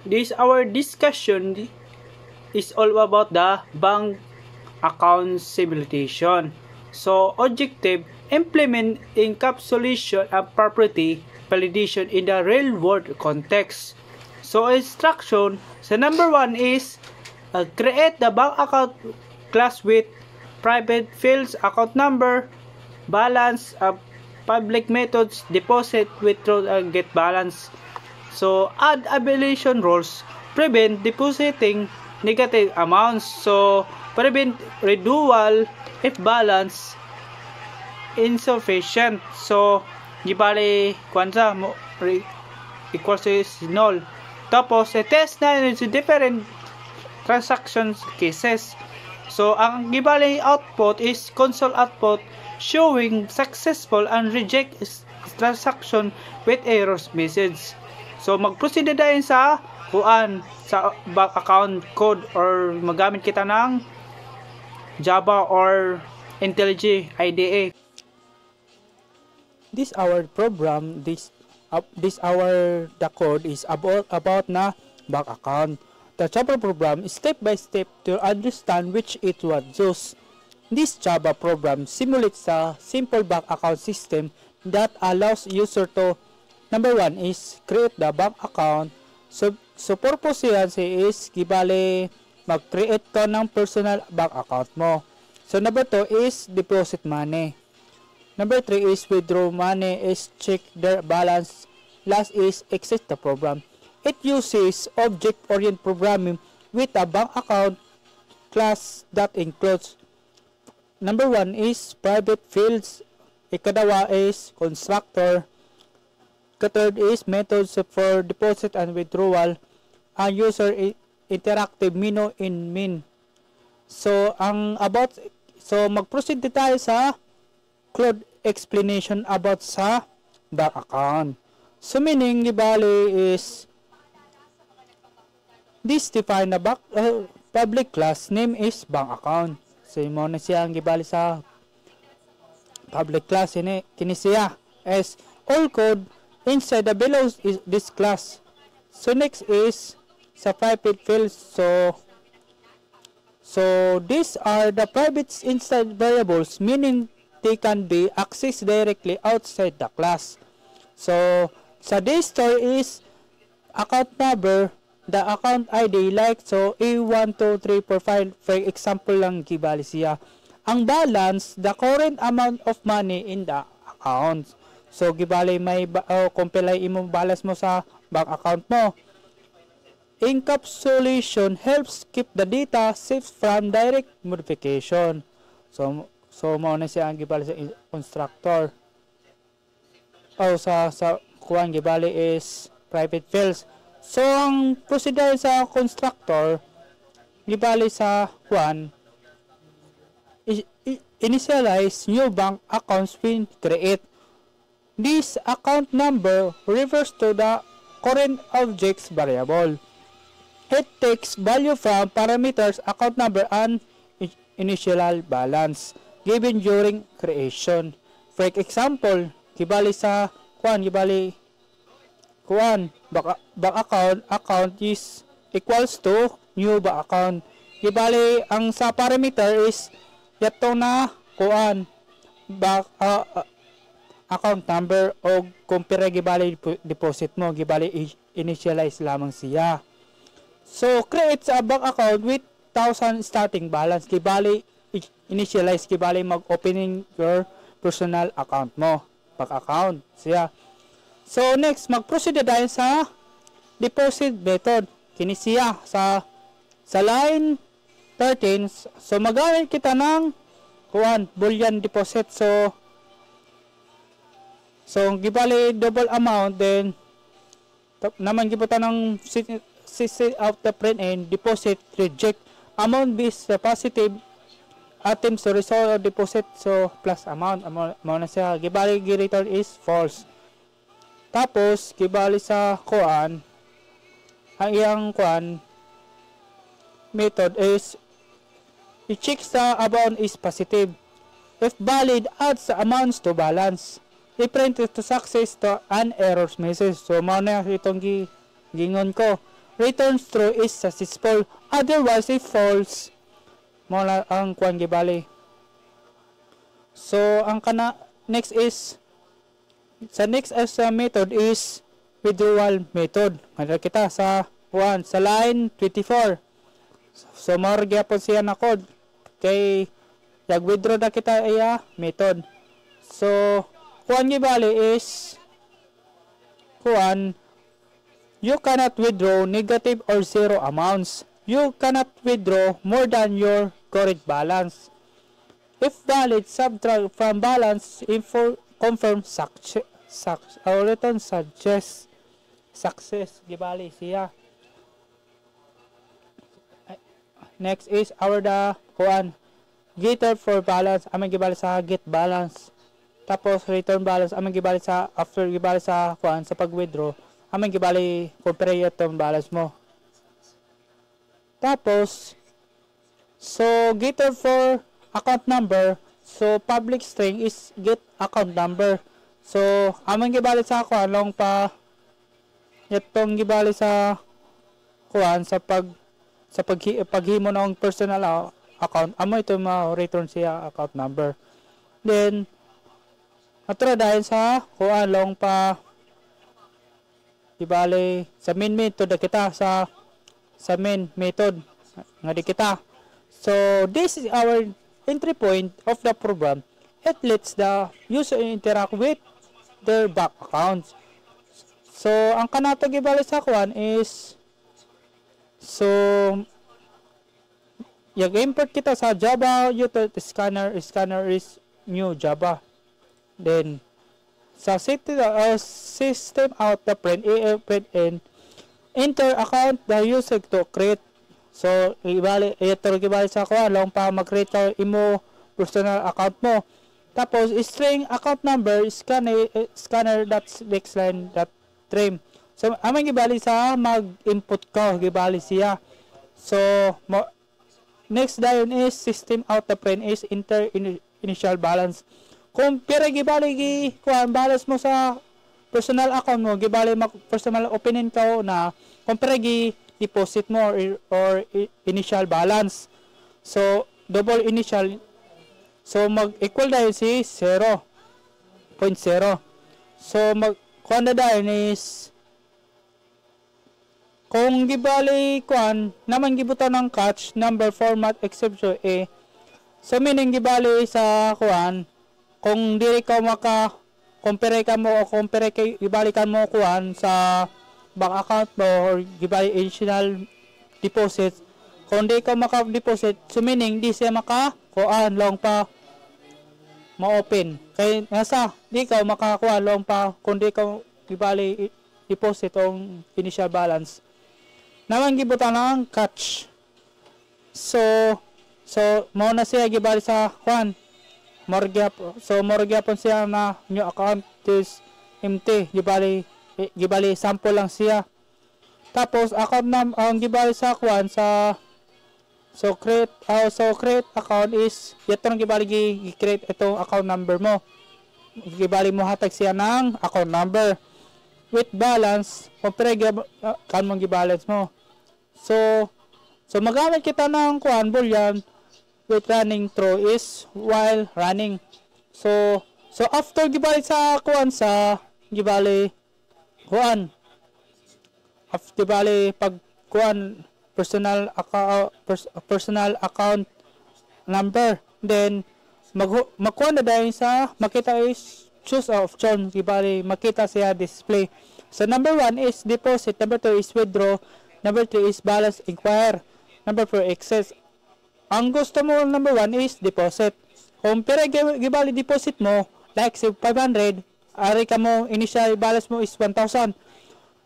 this our discussion is all about the bank account simulation. So, objective, implement encapsulation and property validation in the real-world context. So, instruction, so number 1 is create the bank account class with private fields, account number, balance, public methods, deposit, withdraw, and get balance. So, add abelition rules, prevent depositing negative amounts. So, prevent renewal if balance insufficient. So, di bali, kwanza mo equals is null. Tapos, test na yun sa different transactions cases. So, ang gibali output is console output showing successful and reject transaction with errors message. So, mag-proceed na dahil sa sa bank account code or magamit kita ng Java or IntelliJ IDE. This our program, the code is about na bank account. The Java program is step by step to understand which it was used. This Java program simulates a simple bank account system that allows user to, number 1 is create the bank account. So purpose yan is gibali mag-create ka ng personal bank account mo. So number 2 is deposit money. Number 3 is withdraw money, is check their balance. Last is exit the program. It uses object-oriented programming with a bank account class that includes, number 1 is private fields, ikadawa is constructor, third is methods for deposit and withdrawal, and user interactive menu in min. So mag-proceed tayo sa code explanation about sa bank account. So meaning gibali is this define na public class name is bank account. So mo na siya ang gibali sa public class kini siya as all code inside the below is this class. So next is sa private fields. So these are the private inside variables, meaning they can be accessed directly outside the class. So sa this store is account number, the account ID like so A12345 for example lang gibali siya. Ang balance, the current amount of money in the account. So gibali may compile imong balance mo sa bank account mo. Encapsulation helps keep the data safe from direct modification. So mo na siya ang gibali sa constructor. Sa kuan gibali is private fields. So ang procedure sa constructor gibali sa kuan initialize new bank accounts when create. This account number refers to the current objects variable. It takes value from parameters account number and initial balance given during creation. For example, gibali sa bank account is equals to new bank account. Gibali ang sa parameter is yato na bank account number o compare gibali deposit mo gibali initialize lamang siya. So create a bank account with 1,000 starting balance gibali initialize gibali mag-opening your personal account mo bank account siya. So next mag-proceed tayo sa deposit method kini siya sa line 13. So magamit kita ng boolean deposit. So gibali double amount, then naman gibuta ng CC of the print and deposit reject amount is positive items to result deposit, so plus amount mo na siya gibali return is false. Tapos gibali sa ang iyang method is i-check sa amount is positive. If valid, add sa amounts to balance. I-print to success to an errors message. So mao na itong gingon ko. returns true is successful. Otherwise, if false, mo na ang kuan gibali. So, ang next is method is withdrawal method. Madala kita sa sa line 24. So, gyapon siya na code. Kay withdraw na kita iya method. So, kuan gibali is you cannot withdraw negative or zero amounts. You cannot withdraw more than your current balance. If valid, subtract from balance, confirm return suggest success. Gibali siya. Next is getter for balance. Amang gibali sa get balance. Tapos return balance amang gibali sa after gibali sa sa pag-withdraw. Amang gibali compare yung balance mo. Tapos so getter for account number. So public string is get account number. So amang gibali sa long pa itong gibali sa paghimo ng personal account, amo ito ma-return siya account number. Then atra dahil sa long pa ibali sa main method na kita sa main method nga di kita. So this is our entry point of the program. It lets the user interact with their bank accounts. So ang kanato gibali sa is import kita sa Java utility scanner is new Java. Then sa system out the print in enter account the user to create. So gibali sa long pa mag-create ka imo personal account mo. Tapos string account number scanner.nextline.trim. So amang gibali sa mag-input ko gibali siya. So next dayon is system out the print is enter initial balance. Kung pera gibali balance mo sa personal account mo, gibali personal opinion ka na kung pera deposit mo or initial balance. So double initial. So mag-equal dayon si 0.0. So kuan dayon is kung gibali naman gibutan ng catch number format exception A. So meaning gibali sa kung diri ka compare ibalikan mo sa bank account mo or gibali additional deposit. Kung di ka maka-deposit, so meaning di siya long pa ma-open. Kaya di ka makakuha long pa kung di ka gibali deposit o initial balance. Naman gibutan ng catch. So mo na siya gibali sa morgyapon siya na new account is empty. Gibali sample lang siya. Tapos account ang gibali sa create account is yatong gibali gi-create itong account number mo. Gibali mo hatag siya ng account number with balance compare kan mong gi-balance mo. So magamit kita ng boolean with running true is while running. So after gibali sa gibali after gibali pag personal account number, then magkuha na dahil sa makita is choose option gibali makita siya display. So number 1 is deposit, number 2 is withdraw, number 3 is balance inquire, number 4 excess. Ang gusto mo number 1 is deposit. Kung pera gibali deposit mo like say 500, ari ka mo initial balance mo is 1,000.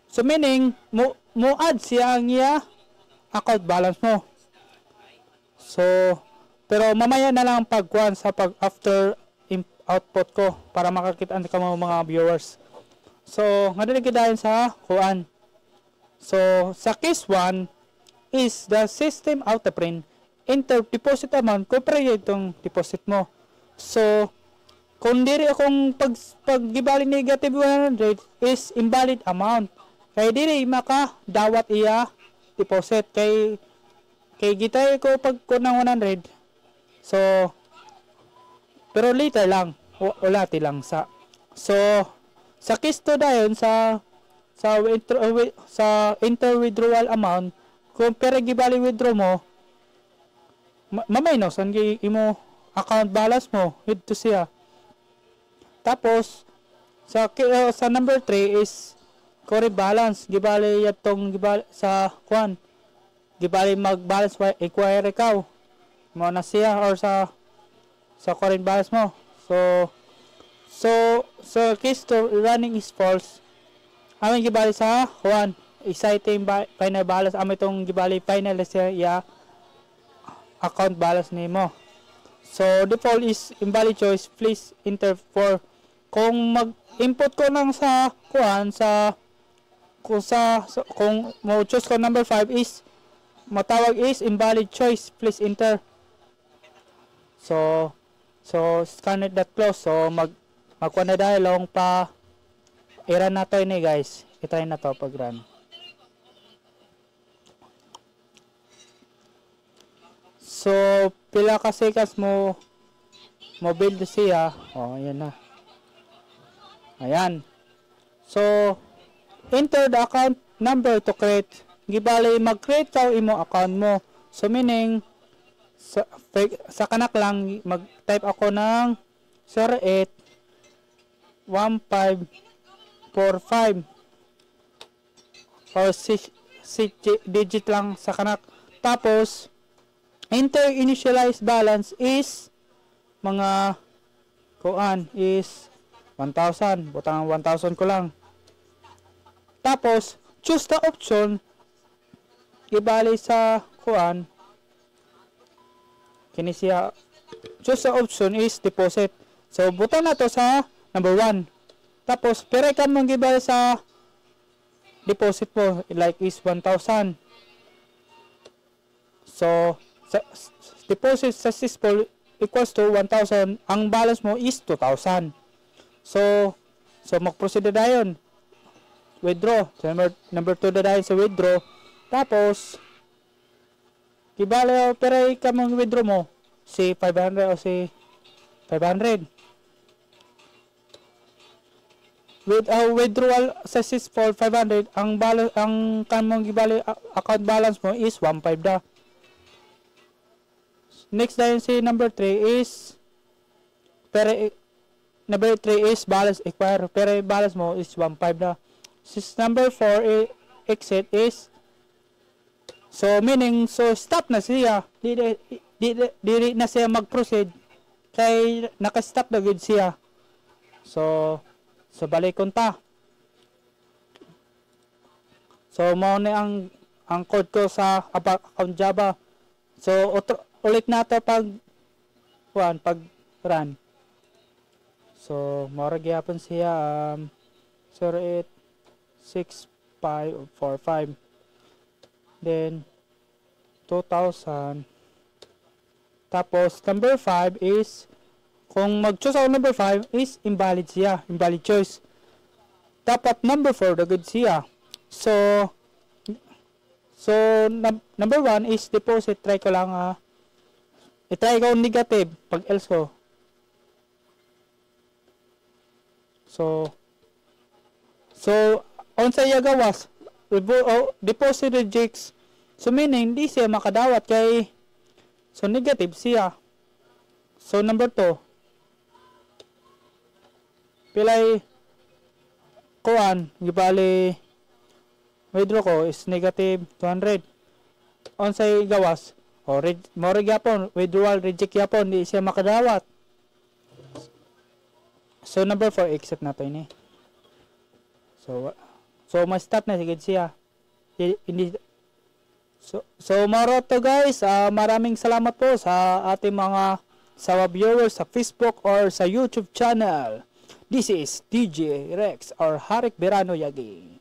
So meaning mo add siya ang account balance mo. So pero mamaya na lang sa after output ko para makakita ka mga viewers. So ngadali kita sa So sa case 1 is the system out the print enter deposit amount compare itong deposit mo. So kung diri akong pag gibali negative 100 is invalid amount. Kaya diri maka dawat iya deposit kay gitay ko pag kunang 100. So pero later lang ulati lang sa sa kisto dayon sa inter withdrawal amount kung pero gibali withdraw mo mamaynos ang imo account balance mo dito siya. Tapos sa number 3 is current balance gibali yatong gibali sa kuan gibali mag-balance acquire ikaw mo na siya or sa current balance mo. So case to running is false. Amin gibali sa kuan exciting final balance amin itong gibali final siya account balance nimo. So default is invalid choice, please enter for. Kung mag-input ko lang sa kuan kung mo choose ko number 5 is matawag is invalid choice, please enter. So scan it that close. So magkuha na dahil long pa i-run na to ini guys. I-try na to pag run. So pila ka seconds mo build siya. Ayan na. Ayan. So enter the account number to create. Gibali mag-create ka imo account mo. So meaning sa kanak lang mag-type ako ng 081545 or 6 digit lang sa kanak. Tapos enter initialized balance is mga kuan is 1,000. Butang 1,000 ko lang. Tapos choose the option ibali sa kuan kini siya choose the option is deposit. So butang na to sa number 1. Tapos perekan mong gibali sa deposit mo like is 1,000. So deposit successful equals to 1,000. Ang balance mo is 2,000. So mag-proceed na dayon. Withdraw. So number 2 na dayon sa withdraw. Tapos gibali pero ka mong withdraw mo si 500 o si 500. With withdrawal successful 500, ang balance ang kanmong gibali account balance mo is 1.5 da. Next dayon si number 3 is number 3 is balance acquire, pero balance mo is 1.5 na. Since number 4 exit is meaning stop na siya. Di na siya mag-proceed kay naka-stop na gud siya. So balikon ta. So mao ni ang code ko sa account Java. So ulit na to pag run. So mao ra gyapon siya 086545 then 2,000. Tapos number 5 is kung mag-choose ako number 5 is invalid siya, invalid choice. Dapat number 4 dagad siya. So number 1 is deposit. Try ko lang i-try ko negative pag else ko. So on sa gawas deposit rejects. So meaning di siya makadawat kay negative siya. So number 2 pilay kuan gibali withdraw ko is negative 200. On sa gawas more gyapon withdrawal reject gyapon di siya makadawat. So number 4 exit na to ini. So ma-stop na sigid siya. Hindi So maro to guys, maraming salamat po sa ating mga viewers sa Facebook or sa YouTube channel. This is DJ Rex or Harik Berano Yagi.